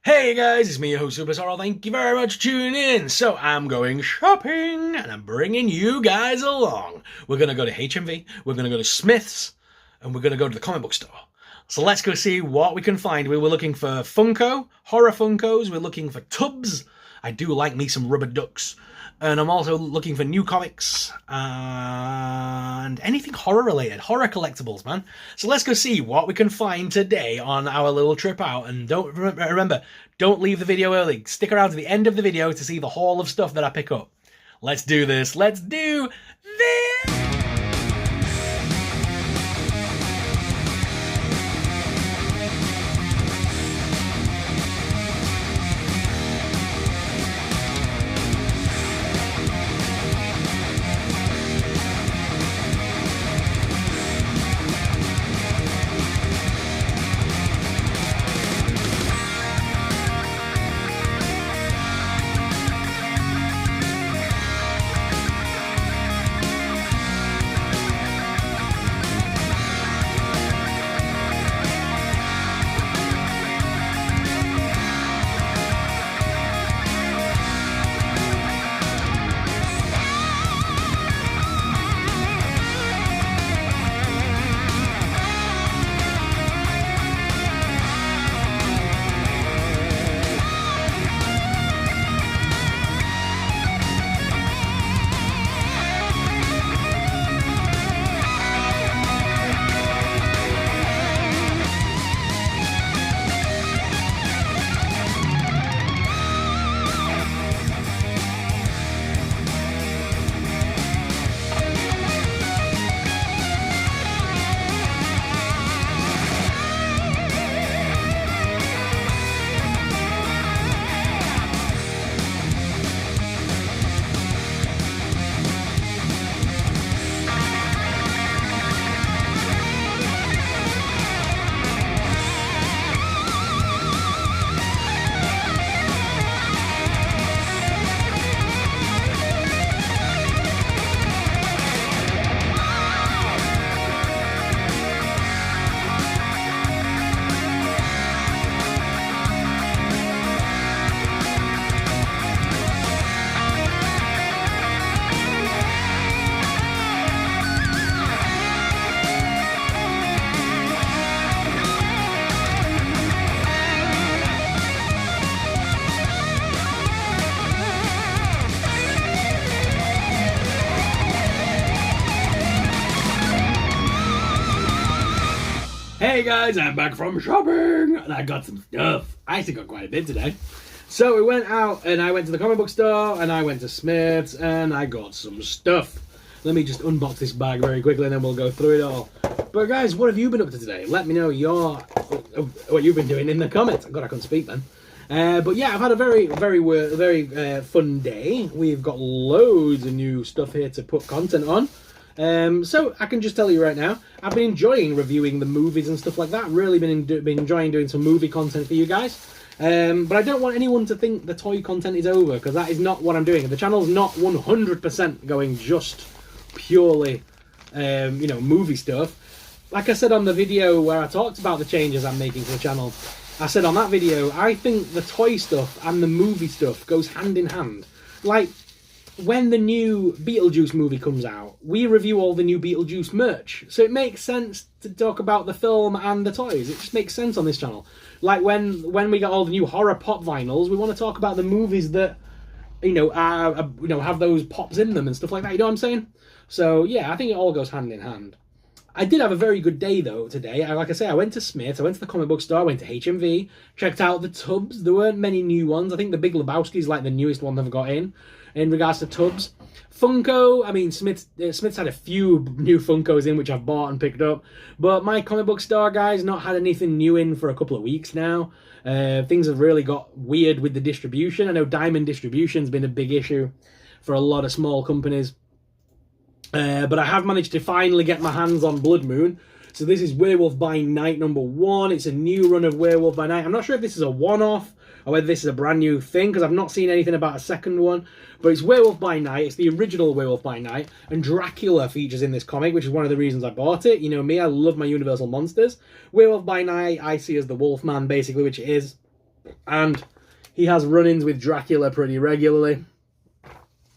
Hey guys, it's me, your host SuperSorrell. Thank you very much for tuning in. So I'm going shopping and I'm bringing you guys along. We're going to go to HMV, we're going to go to Smyths, and we're going to go to the comic book store. So let's go see what we can find. We were looking for Funko, horror Funkos, we're looking for Tubbz. I do like me some rubber ducks. And I'm also looking for new comics and anything horror related, horror collectibles, man. So let's go see what we can find today on our little trip out. And remember, don't leave the video early. Stick around to the end of the video to see the haul of stuff that I pick up. Let's do this. Let's do this. Hey guys, I'm back from shopping and I got some stuff. I actually got quite a bit today. So we went out and I went to the comic book store and I went to Smith's and I got some stuff. Let me just unbox this bag very quickly and then we'll go through it all. But guys, what have you been up to today? Let me know what you've been doing in the comments. God, I couldn't speak then. But yeah, I've had a very fun day. We've got loads of new stuff here to put content on. So I can just tell you right now, I've been enjoying reviewing the movies and stuff like that. Really been enjoying doing some movie content for you guys. But I don't want anyone to think the toy content is over, because that is not what I'm doing. The channel's not 100% going just purely, movie stuff. Like I said on the video where I talked about the changes I'm making to the channel, I said on that video, I think the toy stuff and the movie stuff goes hand in hand. Like, when the new Beetlejuice movie comes out, we review all the new Beetlejuice merch. So it makes sense to talk about the film and the toys. It just makes sense on this channel. Like when we got all the new horror pop vinyls, we want to talk about the movies that, have those pops in them and stuff like that. You know what I'm saying? So yeah, I think it all goes hand in hand. I did have a very good day though today. Like I say, I went to Smith's, I went to the comic book store, I went to HMV, checked out the Tubbz. There weren't many new ones. I think the Big Lebowski is like the newest one they've got in regards to Tubbz. Funko, I mean, Smith's had a few new Funkos in which I've bought and picked up, but my comic book store, guys, not had anything new in for a couple of weeks now. Things have really got weird with the distribution. I know Diamond Distribution's been a big issue for a lot of small companies. But I have managed to finally get my hands on Blood Moon. So this is Werewolf by Night #1. It's a new run of Werewolf by Night. I'm not sure if this is a one-off or whether this is a brand new thing, because I've not seen anything about a second one. But it's Werewolf by Night. It's the original Werewolf by Night. And Dracula features in this comic, which is one of the reasons I bought it. You know me, I love my Universal monsters. Werewolf by Night, I see as the Wolfman, basically, which it is. And he has run-ins with Dracula pretty regularly.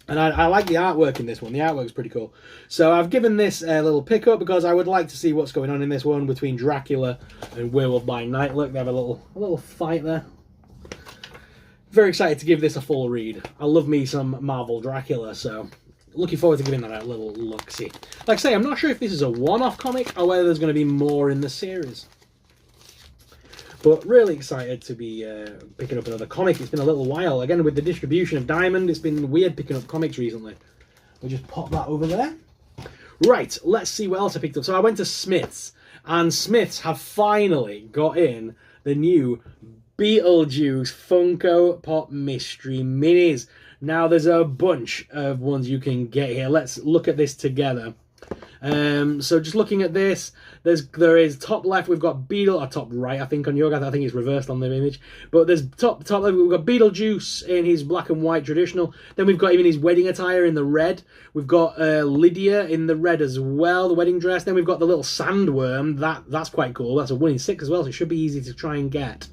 And I like the artwork in this one. The artwork's pretty cool. So I've given this a little pick-up because I would like to see what's going on in this one between Dracula and Werewolf by Night. Look, they have a little fight there. Very excited to give this a full read. I love me some Marvel Dracula, so looking forward to giving that a little look-see. Like I say, I'm not sure if this is a one-off comic or whether there's going to be more in the series. But really excited to be picking up another comic. It's been a little while. Again, with the distribution of Diamond, it's been weird picking up comics recently. We'll just pop that over there. Right, let's see what else I picked up. So I went to Smyths, and Smyths have finally got in the new Beetlejuice Funko Pop Mystery Minis. Now, there's a bunch of ones you can get here. Let's look at this together. So just looking at this, there is top left, we've got Beetle, or top right, I think on your guy, I think it's reversed on the image. But there's top left, we've got Beetlejuice in his black and white traditional. Then we've got even his wedding attire in the red. We've got Lydia in the red as well, the wedding dress. Then we've got the little sandworm. That's quite cool. That's a 1 in 6 as well, so it should be easy to try and get.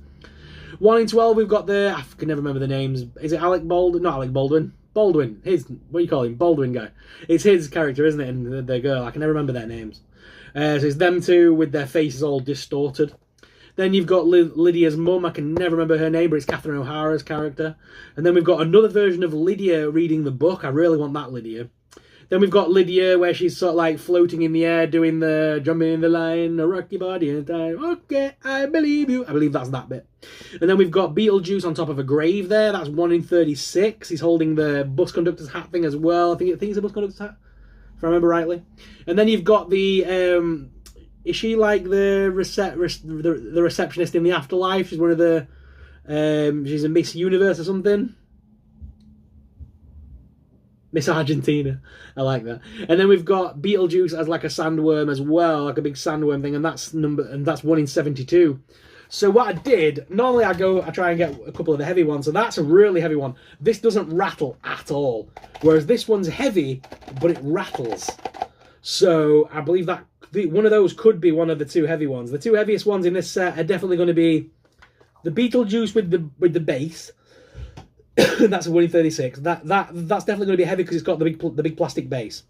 1 in 12, we've got I can never remember the names. Is it Alec Baldwin? Not Alec Baldwin. Baldwin. What do you call him? Baldwin guy. It's his character, isn't it? And the girl. I can never remember their names. So it's them two with their faces all distorted. Then you've got Lydia's mum. I can never remember her name, but it's Catherine O'Hara's character. And then we've got another version of Lydia reading the book. I really want that Lydia. Then we've got Lydia where she's sort of like floating in the air doing the jumping in the line, a rock your body in time. Okay, I believe you. I believe that's that bit. And then we've got Beetlejuice on top of a grave there. That's 1 in 36. He's holding the bus conductor's hat thing as well. I think it's a bus conductor's hat, if I remember rightly. And then you've got the is she like the receptionist in the afterlife? She's one of the she's a Miss Universe or something. Miss Argentina. I like that. And then we've got Beetlejuice as like a sandworm as well, like a big sandworm thing, and that's 1 in 72. So what I did, normally I try and get a couple of the heavy ones, so that's a really heavy one. This doesn't rattle at all, whereas this one's heavy, but it rattles. So I believe that one of those could be one of the 2 heavy ones. The 2 heaviest ones in this set are definitely going to be the Beetlejuice with the base. That's a 1 in 36. That's definitely going to be heavy because it's got the big plastic base.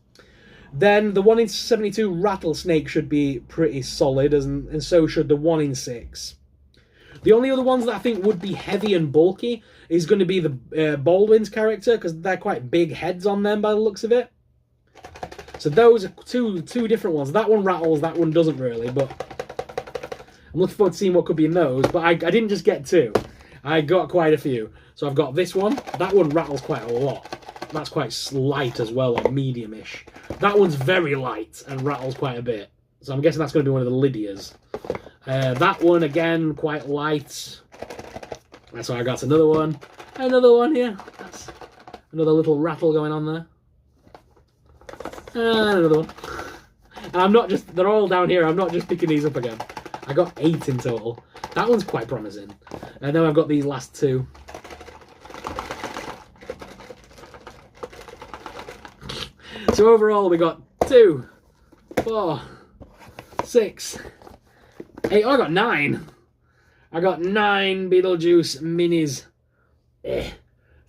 Then the 1 in 72 rattlesnake should be pretty solid, and so should the 1 in 6. The only other ones that I think would be heavy and bulky is going to be the Baldwin's character, because they're quite big heads on them by the looks of it. So those are two different ones. That one rattles, that one doesn't really, but I'm looking forward to seeing what could be in those. But I didn't just get 2. I got quite a few. So I've got this one. That one rattles quite a lot. That's quite light as well, or medium-ish. That one's very light and rattles quite a bit. So I'm guessing that's going to be one of the Lydias. That one, again, quite light. That's why I got another one. Another one here. That's another little rattle going on there. And another one. And I'm not just... They're all down here. I'm not just picking these up again. I got 8 in total. That one's quite promising. And then I've got these last 2. So overall, we got 2, 4, 6, 8. Oh, I got 9. I got 9 Beetlejuice minis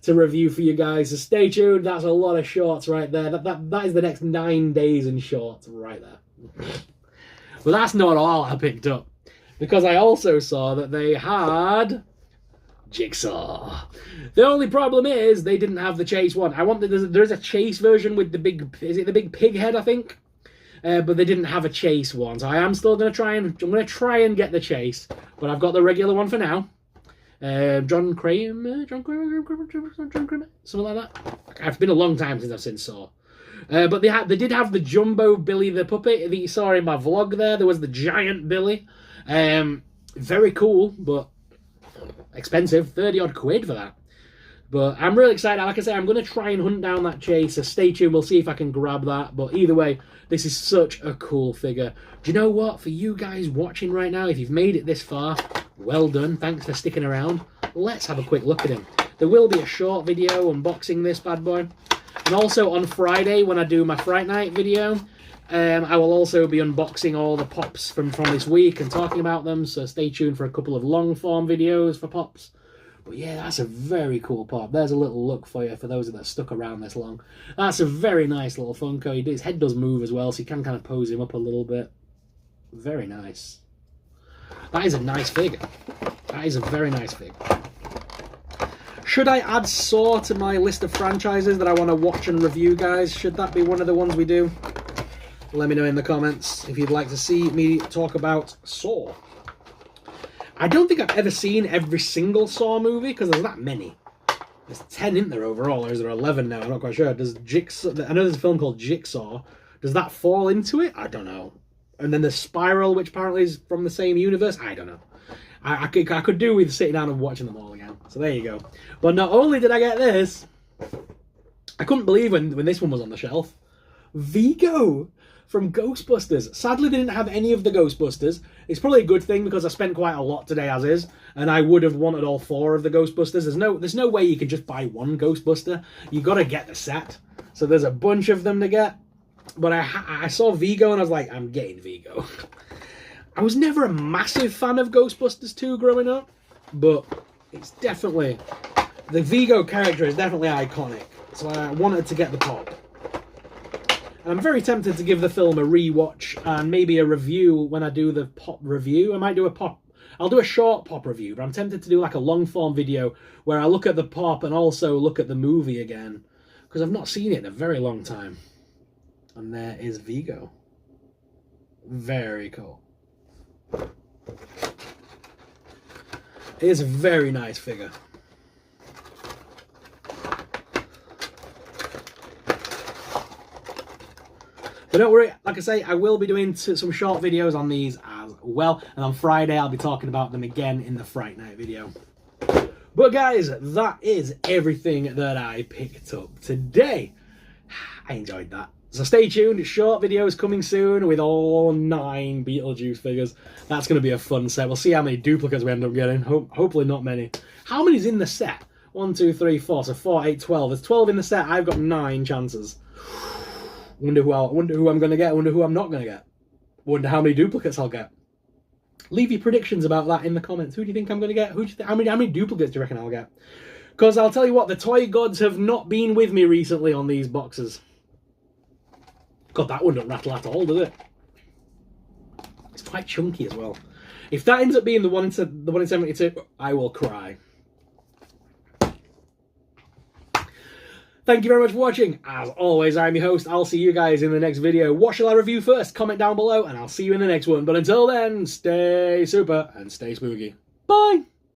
to review for you guys. So stay tuned. That's a lot of shorts right there. That is the next 9 days in shorts right there. But that's not all I picked up, because I also saw that they had Jigsaw. The only problem is they didn't have the Chase one. There's a Chase version with the big, is it the big pig head, I think? But they didn't have a Chase one. So I am still going to try and get the Chase, but I've got the regular one for now. John Kramer, something like that. It's been a long time since I've seen Saw. But they did have the Jumbo Billy the puppet that you saw in my vlog there. There was the giant Billy. Very cool, but expensive. 30 odd quid for that. But I'm really excited. Like I say, I'm going to try and hunt down that Chase, so stay tuned. We'll see if I can grab that. But either way, this is such a cool figure. Do you know what? For you guys watching right now, if you've made it this far, well done. Thanks for sticking around. Let's have a quick look at him. There will be a short video unboxing this bad boy. And also on Friday, when I do my Fright Night video, I will also be unboxing all the pops from this week and talking about them. So stay tuned for a couple of long-form videos for pops. But yeah, that's a very cool pop. There's a little look for you for those that stuck around this long. That's a very nice little Funko. His head does move as well, so you can kind of pose him up a little bit. Very nice. That is a nice figure. That is a very nice figure. Should I add Saw to my list of franchises that I want to watch and review, guys? Should that be one of the ones we do? Let me know in the comments if you'd like to see me talk about Saw. I don't think I've ever seen every single Saw movie, because there's that many. There's 10 in there overall, or is there 11 now? I'm not quite sure. Does Jigsaw... I know there's a film called Jigsaw. Does that fall into it? I don't know. And then there's Spiral, which apparently is from the same universe. I don't know. I could do with sitting down and watching them all again. So there you go. But not only did I get this, I couldn't believe when this one was on the shelf. Vigo from Ghostbusters. Sadly, they didn't have any of the Ghostbusters. It's probably a good thing because I spent quite a lot today as is, and I would have wanted all 4 of the Ghostbusters. There's no way you can just buy one Ghostbuster. You got to get the set. So there's a bunch of them to get. But I saw Vigo and I was like, I'm getting Vigo. I was never a massive fan of Ghostbusters 2 growing up, but it's definitely... The Vigo character is definitely iconic, so I wanted to get the pop. And I'm very tempted to give the film a rewatch and maybe a review when I do the pop review. I might do a pop... I'll do a short pop review, but I'm tempted to do like a long-form video where I look at the pop and also look at the movie again, because I've not seen it in a very long time. And there is Vigo. Very cool. It is a very nice figure. But don't worry, like I say, I will be doing some short videos on these as well. And on Friday, I'll be talking about them again in the Fright Night video. But guys, that is everything that I picked up today. I enjoyed that. So stay tuned, short videos coming soon with all 9 Beetlejuice figures. That's going to be a fun set. We'll see how many duplicates we end up getting. Hopefully not many. How many's in the set? 1, 2, 3, 4. So 4, 8, 12. There's 12 in the set. I've got 9 chances. Wonder who I'm going to get. Wonder who I'm not going to get. Wonder how many duplicates I'll get. Leave your predictions about that in the comments. Who do you think I'm going to get? How many duplicates do you reckon I'll get? Because I'll tell you what, the toy gods have not been with me recently on these boxes. God, that one don't rattle at all, does it? It's quite chunky as well. If that ends up being the one in 72, I will cry. Thank you very much for watching. As always, I'm your host. I'll see you guys in the next video. What shall I review first? Comment down below, and I'll see you in the next one. But until then, stay super and stay spooky. Bye!